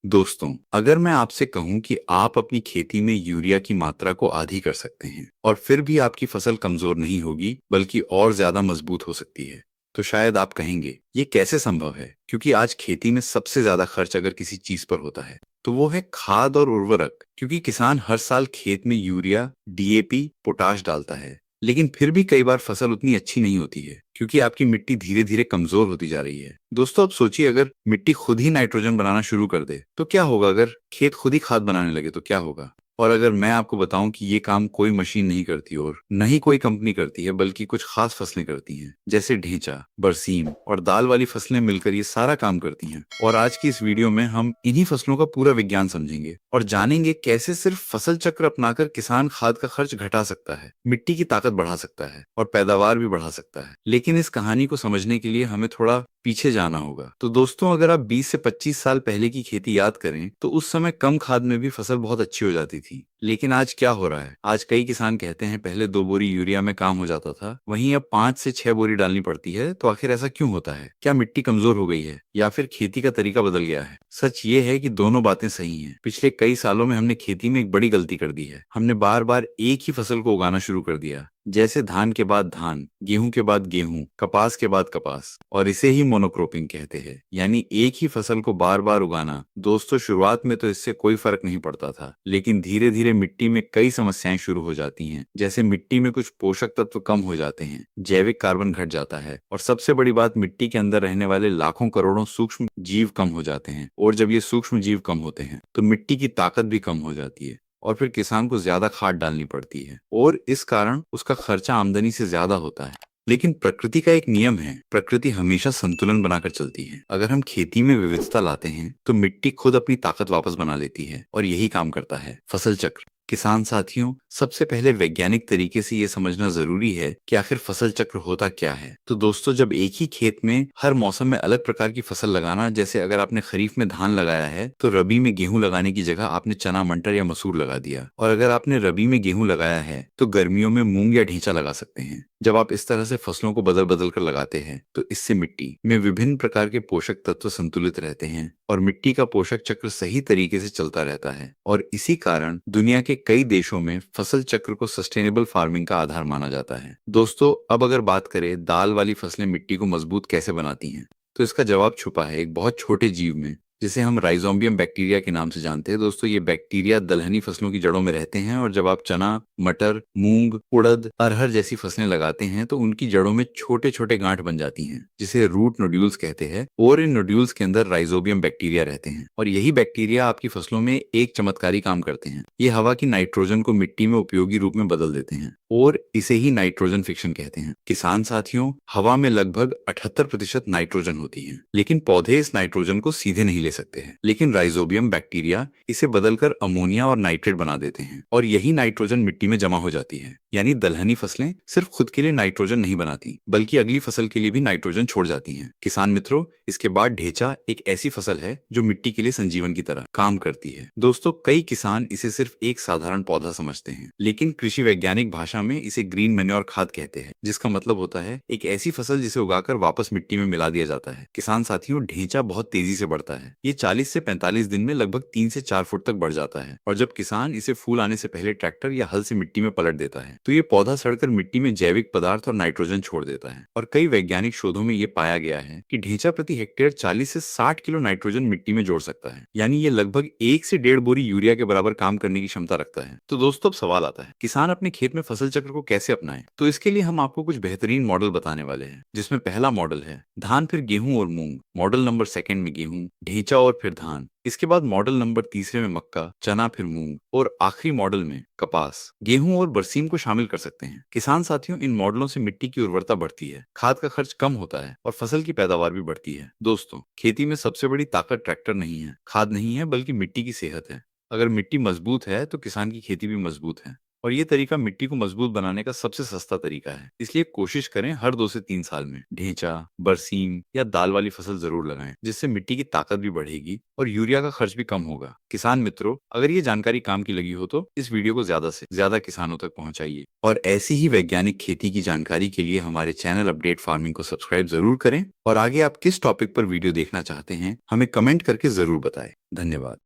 दोस्तों, अगर मैं आपसे कहूं कि आप अपनी खेती में यूरिया की मात्रा को आधी कर सकते हैं और फिर भी आपकी फसल कमजोर नहीं होगी बल्कि और ज्यादा मजबूत हो सकती है, तो शायद आप कहेंगे ये कैसे संभव है। क्योंकि आज खेती में सबसे ज्यादा खर्च अगर किसी चीज पर होता है तो वो है खाद और उर्वरक। क्योंकि किसान हर साल खेत में यूरिया, डीएपी, पोटाश डालता है, लेकिन फिर भी कई बार फसल उतनी अच्छी नहीं होती है क्योंकि आपकी मिट्टी धीरे धीरे कमजोर होती जा रही है। दोस्तों, अब सोचिए, अगर मिट्टी खुद ही नाइट्रोजन बनाना शुरू कर दे तो क्या होगा। अगर खेत खुद ही खाद बनाने लगे तो क्या होगा। और अगर मैं आपको बताऊं कि ये काम कोई मशीन नहीं करती और न ही कोई कंपनी करती है, बल्कि कुछ खास फसलें करती हैं, जैसे ढेंचा, बरसीम और दाल वाली फसलें मिलकर ये सारा काम करती हैं। और आज की इस वीडियो में हम इन्हीं फसलों का पूरा विज्ञान समझेंगे और जानेंगे कैसे सिर्फ फसल चक्र अपनाकर किसान खाद का खर्च घटा सकता है, मिट्टी की ताकत बढ़ा सकता है और पैदावार भी बढ़ा सकता है। लेकिन इस कहानी को समझने के लिए हमें थोड़ा पीछे जाना होगा। तो दोस्तों, अगर आप 20 से 25 साल पहले की खेती याद करें तो उस समय कम खाद में भी फसल बहुत अच्छी हो जाती थी। लेकिन आज क्या हो रहा है। आज कई किसान कहते हैं पहले 2 बोरी यूरिया में काम हो जाता था, वहीं अब 5 से 6 बोरी डालनी पड़ती है। तो आखिर ऐसा क्यों होता है। क्या मिट्टी कमजोर हो गई है या फिर खेती का तरीका बदल गया है। सच ये है कि दोनों बातें सही हैं। पिछले कई सालों में हमने खेती में एक बड़ी गलती कर दी है। हमने बार बार एक ही फसल को उगाना शुरू कर दिया, जैसे धान के बाद धान, गेहूं के बाद गेहूं, कपास के बाद कपास, और इसे ही मोनोक्रोपिंग कहते हैं, यानी एक ही फसल को बार बार उगाना। दोस्तों, शुरुआत में तो इससे कोई फर्क नहीं पड़ता था, लेकिन धीरे धीरे मिट्टी में कई समस्याएं शुरू हो जाती हैं। जैसे मिट्टी में कुछ पोषक तत्व कम हो जाते हैं, जैविक कार्बन घट जाता है, और सबसे बड़ी बात, मिट्टी के अंदर रहने वाले लाखों करोड़ों सूक्ष्म जीव कम हो जाते हैं। और जब ये सूक्ष्म जीव कम होते हैं तो मिट्टी की ताकत भी कम हो जाती है और फिर किसान को ज्यादा खाद डालनी पड़ती है और इस कारण उसका खर्चा आमदनी से ज्यादा होता है। लेकिन प्रकृति का एक नियम है, प्रकृति हमेशा संतुलन बनाकर चलती है। अगर हम खेती में विविधता लाते हैं तो मिट्टी खुद अपनी ताकत वापस बना लेती है और यही काम करता है फसल चक्र। किसान साथियों, सबसे पहले वैज्ञानिक तरीके से ये समझना जरूरी है कि आखिर फसल चक्र होता क्या है। तो दोस्तों, जब एक ही खेत में हर मौसम में अलग प्रकार की फसल लगाना, जैसे अगर आपने खरीफ में धान लगाया है तो रबी में गेहूं लगाने की जगह आपने चना, मटर या मसूर लगा दिया, और अगर आपने रबी में गेहूं लगाया है तो गर्मियों में मूंग या ढींचा लगा सकते हैं। जब आप इस तरह से फसलों को बदल बदल कर लगाते हैं तो इससे मिट्टी में विभिन्न प्रकार के पोषक तत्व संतुलित रहते हैं और मिट्टी का पोषक चक्र सही तरीके से चलता रहता है। और इसी कारण दुनिया के कई देशों में फसल चक्र को सस्टेनेबल फार्मिंग का आधार माना जाता है। दोस्तों, अब अगर बात करें दाल वाली फसलें मिट्टी को मजबूत कैसे बनाती हैं, तो इसका जवाब छुपा है एक बहुत छोटे जीव में, जिसे हम राइजोबियम बैक्टीरिया के नाम से जानते हैं। दोस्तों, ये बैक्टीरिया दलहनी फसलों की जड़ों में रहते हैं और जब आप चना, मटर, मूंग, उड़द, अरहर जैसी फसलें लगाते हैं तो उनकी जड़ों में छोटे छोटे गांठ बन जाती हैं, जिसे रूट नोड्यूल्स कहते हैं। और इन नोड्यूल्स के अंदर राइजोबियम बैक्टीरिया रहते हैं और यही बैक्टीरिया आपकी फसलों में एक चमत्कारी काम करते हैं। ये हवा की नाइट्रोजन को मिट्टी में उपयोगी रूप में बदल देते हैं और इसे ही नाइट्रोजन फिक्शन कहते हैं। किसान साथियों, हवा में लगभग 78% नाइट्रोजन होती है, लेकिन पौधे इस नाइट्रोजन को सीधे नहीं ले सकते हैं। लेकिन राइजोबियम बैक्टीरिया इसे बदलकर अमोनिया और नाइट्रेट बना देते हैं और यही नाइट्रोजन मिट्टी में जमा हो जाती है। यानी दलहनी फसलें सिर्फ खुद के लिए नाइट्रोजन नहीं बनाती, बल्कि अगली फसल के लिए भी नाइट्रोजन छोड़ जाती हैं। किसान मित्रों, इसके बाद ढेंचा एक ऐसी फसल है जो मिट्टी के लिए संजीवन की तरह काम करती है। दोस्तों, कई किसान इसे सिर्फ एक साधारण पौधा समझते हैं, लेकिन कृषि वैज्ञानिक भाषा में इसे ग्रीन मैन्योर खाद कहते हैं, जिसका मतलब होता है एक ऐसी फसल जिसे उगाकर वापस मिट्टी में मिला दिया जाता है। किसान साथियों, ढेंचा बहुत तेजी से बढ़ता है। ये 40 से 45 दिन में लगभग 3 से 4 फुट तक बढ़ जाता है और जब किसान इसे फूल आने से पहले ट्रैक्टर या हल से मिट्टी में पलट देता है तो ये पौधा सड़कर मिट्टी में जैविक पदार्थ और नाइट्रोजन छोड़ देता है। और कई वैज्ञानिक शोधों में ये पाया गया है कि ढेंचा प्रति हेक्टेयर 40 से 60 किलो नाइट्रोजन मिट्टी में जोड़ सकता है, यानी ये लगभग 1 से 1.5 बोरी यूरिया के बराबर काम करने की क्षमता रखता है। तो दोस्तों, अब सवाल आता है, किसान अपने खेत में फसल चक्र को कैसे अपनाए। तो इसके लिए हम आपको कुछ बेहतरीन मॉडल बताने वाले हैं, जिसमें पहला मॉडल है धान फिर गेहूं और मूंग। मॉडल नंबर सेकंड में गेहूं, ढेंचा और फिर धान। इसके बाद मॉडल नंबर तीसरे में मक्का, चना फिर मूंग, और आखिरी मॉडल में कपास, गेहूं और बरसीम को शामिल कर सकते हैं। किसान साथियों, इन मॉडलों से मिट्टी की उर्वरता बढ़ती है, खाद का खर्च कम होता है और फसल की पैदावार भी बढ़ती है। दोस्तों, खेती में सबसे बड़ी ताकत ट्रैक्टर नहीं है, खाद नहीं है, बल्कि मिट्टी की सेहत है। अगर मिट्टी मजबूत है तो किसान की खेती भी मजबूत है। और ये तरीका मिट्टी को मजबूत बनाने का सबसे सस्ता तरीका है। इसलिए कोशिश करें हर 2 से 3 साल में ढेंचा, बरसीम या दाल वाली फसल जरूर लगाएं, जिससे मिट्टी की ताकत भी बढ़ेगी और यूरिया का खर्च भी कम होगा। किसान मित्रों, अगर ये जानकारी काम की लगी हो तो इस वीडियो को ज्यादा से ज्यादा किसानों तक पहुंचाइए और ऐसी ही वैज्ञानिक खेती की जानकारी के लिए हमारे चैनल अपडेट फार्मिंग को सब्सक्राइब जरूर करें और आगे आप किस टॉपिक पर वीडियो देखना चाहते हैं हमें कमेंट करके जरूर बताएं। धन्यवाद।